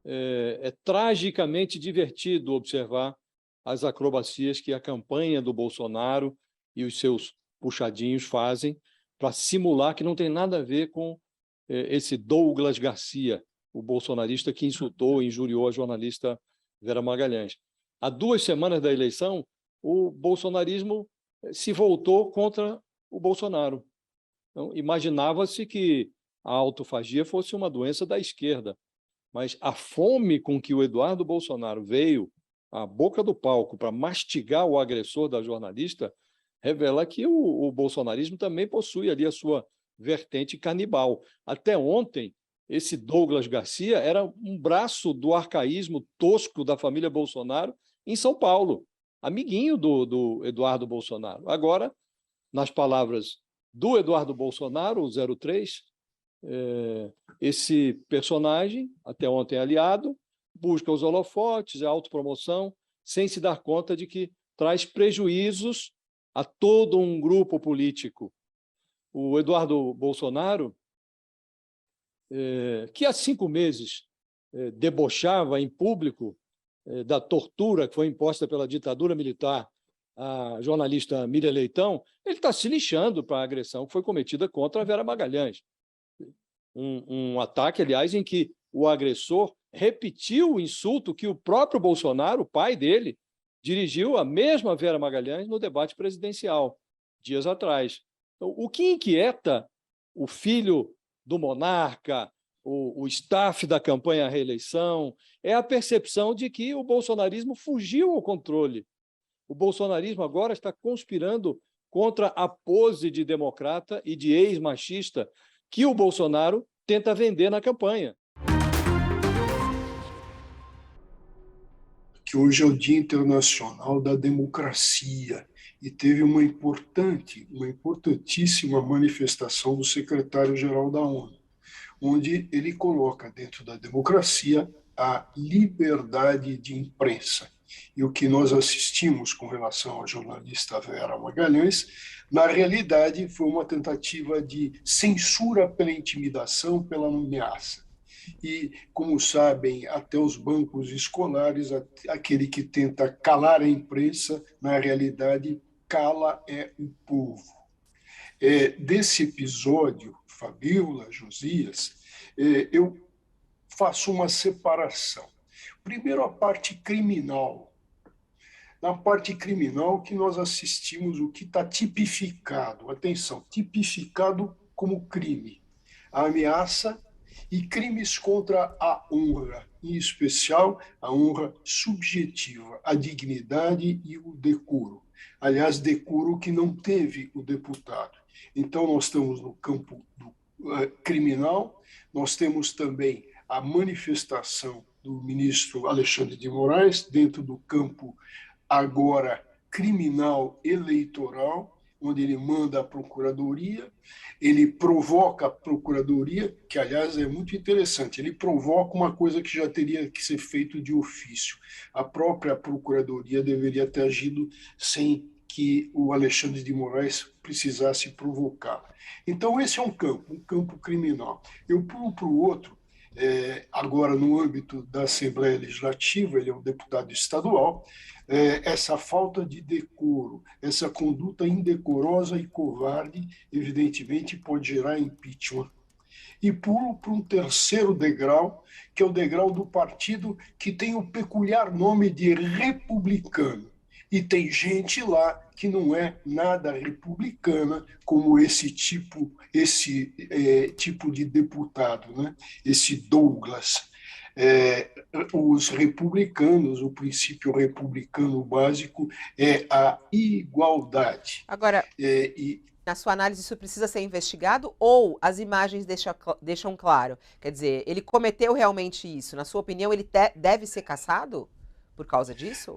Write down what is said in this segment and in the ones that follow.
É tragicamente divertido observar as acrobacias que a campanha do Bolsonaro e os seus puxadinhos fazem para simular que não tem nada a ver com esse Douglas Garcia, o bolsonarista que insultou e injuriou a jornalista Vera Magalhães. Há 2 semanas da eleição, o bolsonarismo se voltou contra o Bolsonaro. Então, imaginava-se que a autofagia fosse uma doença da esquerda, mas a fome com que o Eduardo Bolsonaro veio à boca do palco para mastigar o agressor da jornalista revela que o bolsonarismo também possui ali a sua vertente canibal. Até ontem, esse Douglas Garcia era um braço do arcaísmo tosco da família Bolsonaro em São Paulo, amiguinho do Eduardo Bolsonaro. Agora, nas palavras do Eduardo Bolsonaro, o 03, esse personagem, até ontem aliado, busca os holofotes, a autopromoção, sem se dar conta de que traz prejuízos a todo um grupo político. O Eduardo Bolsonaro, que há 5 meses debochava em público da tortura que foi imposta pela ditadura militar à jornalista Miriam Leitão, ele está se lixando para a agressão que foi cometida contra a Vera Magalhães. Um ataque, aliás, em que o agressor repetiu o insulto que o próprio Bolsonaro, o pai dele, dirigiu à mesma Vera Magalhães no debate presidencial, dias atrás. Então, o que inquieta o filho do monarca, o staff da campanha à reeleição, é a percepção de que o bolsonarismo fugiu ao controle. O bolsonarismo agora está conspirando contra a pose de democrata e de ex-machista que o Bolsonaro tenta vender na campanha. Que hoje é o Dia Internacional da Democracia e teve uma importantíssima manifestação do secretário-geral da ONU, onde ele coloca dentro da democracia a liberdade de imprensa. E o que nós assistimos com relação à jornalista Vera Magalhães, na realidade, foi uma tentativa de censura pela intimidação, pela ameaça. E, como sabem, até os bancos escolares, aquele que tenta calar a imprensa, na realidade, cala o povo. Desse episódio, Fabíola, Josias, eu faço uma separação. Primeiro, a parte criminal. Na parte criminal que nós assistimos o que está tipificado, atenção, tipificado como crime, a ameaça e crimes contra a honra, em especial a honra subjetiva, a dignidade e o decoro. Aliás, decoro que não teve o deputado. Então, nós estamos no campo criminal, nós temos também a manifestação do ministro Alexandre de Moraes dentro do campo agora criminal eleitoral, onde ele manda a procuradoria, ele provoca a procuradoria, que, aliás, é muito interessante, ele provoca uma coisa que já teria que ser feito de ofício. A própria procuradoria deveria ter agido sem que o Alexandre de Moraes precisasse provocar. Então, esse é um campo criminal. Eu pulo para o outro, agora no âmbito da Assembleia Legislativa, ele é um deputado estadual, essa falta de decoro, essa conduta indecorosa e covarde, evidentemente, pode gerar impeachment. E pulo para um terceiro degrau, que é o degrau do partido que tem o peculiar nome de republicano. E tem gente lá que não é nada republicana como esse tipo de deputado, né? Esse Douglas. Os republicanos, o princípio republicano básico é a igualdade. Agora, na sua análise, isso precisa ser investigado ou as imagens deixam claro? Quer dizer, ele cometeu realmente isso? Na sua opinião, ele deve ser cassado por causa disso?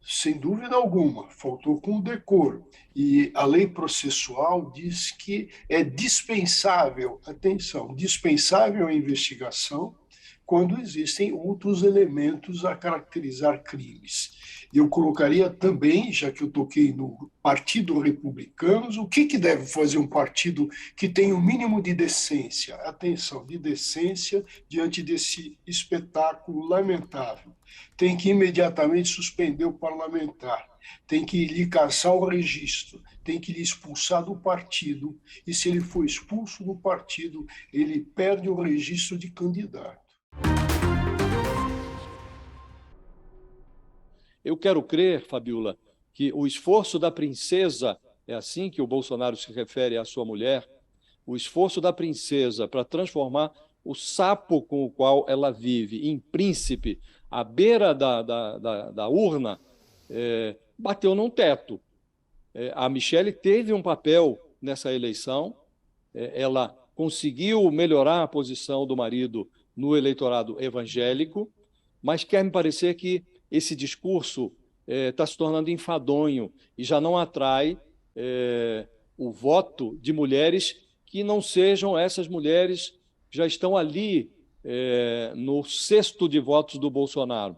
Sem dúvida alguma, faltou com decoro. E a lei processual diz que é dispensável, atenção, dispensável a investigação quando existem outros elementos a caracterizar crimes. Eu colocaria também, já que eu toquei no Partido Republicano, o que deve fazer um partido que tem o mínimo de decência? Atenção, de decência diante desse espetáculo lamentável. Tem que imediatamente suspender o parlamentar, tem que lhe cassar o registro, tem que lhe expulsar do partido, e se ele for expulso do partido, ele perde o registro de candidato. Eu quero crer, Fabiola, que o esforço da princesa, é assim que o Bolsonaro se refere à sua mulher, o esforço da princesa para transformar o sapo com o qual ela vive em príncipe à beira da urna, bateu num teto. A Michelle teve um papel nessa eleição, ela conseguiu melhorar a posição do marido no eleitorado evangélico, mas quer me parecer que esse discurso está se tornando enfadonho e já não atrai o voto de mulheres que não sejam essas mulheres que já estão ali no cesto de votos do Bolsonaro.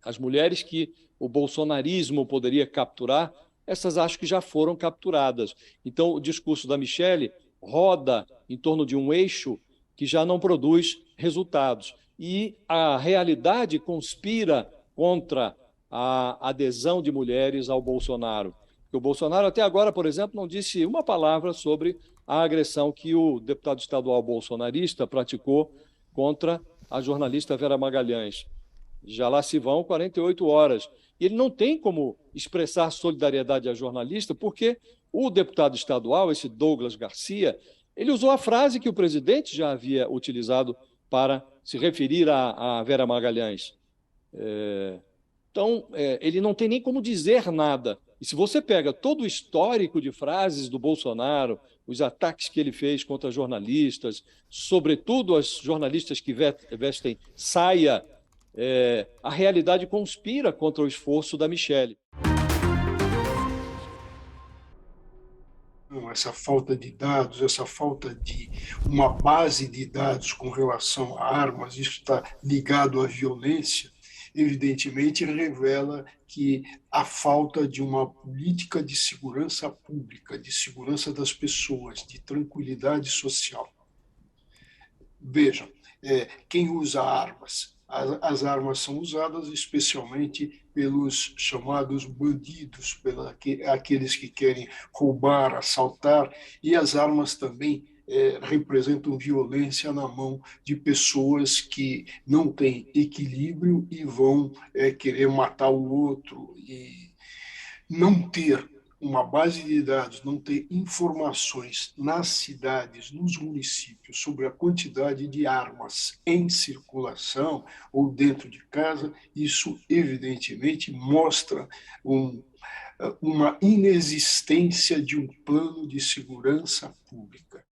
As mulheres que o bolsonarismo poderia capturar, essas acho que já foram capturadas. Então, o discurso da Michelle roda em torno de um eixo que já não produz resultados. E a realidade conspira contra a adesão de mulheres ao Bolsonaro. Porque o Bolsonaro, até agora, por exemplo, não disse uma palavra sobre a agressão que o deputado estadual bolsonarista praticou contra a jornalista Vera Magalhães. Já lá se vão 48 horas. E ele não tem como expressar solidariedade à jornalista, porque o deputado estadual, esse Douglas Garcia, ele usou a frase que o presidente já havia utilizado para se referir a Vera Magalhães. Então, ele não tem nem como dizer nada. E se você pega todo o histórico de frases do Bolsonaro, os ataques que ele fez contra jornalistas, sobretudo as jornalistas que vestem saia, a realidade conspira contra o esforço da Michelle. Essa falta de dados, essa falta de uma base de dados com relação a armas, isso está ligado à violência, evidentemente revela que a falta de uma política de segurança pública, de segurança das pessoas, de tranquilidade social. Vejam, quem usa armas? As armas são usadas especialmente pelos chamados bandidos, aqueles que querem roubar, assaltar, e as armas também representam violência na mão de pessoas que não têm equilíbrio e vão querer matar o outro. E não ter uma base de dados, não ter informações nas cidades, nos municípios, sobre a quantidade de armas em circulação ou dentro de casa, isso evidentemente mostra uma inexistência de um plano de segurança pública.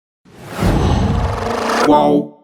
Qual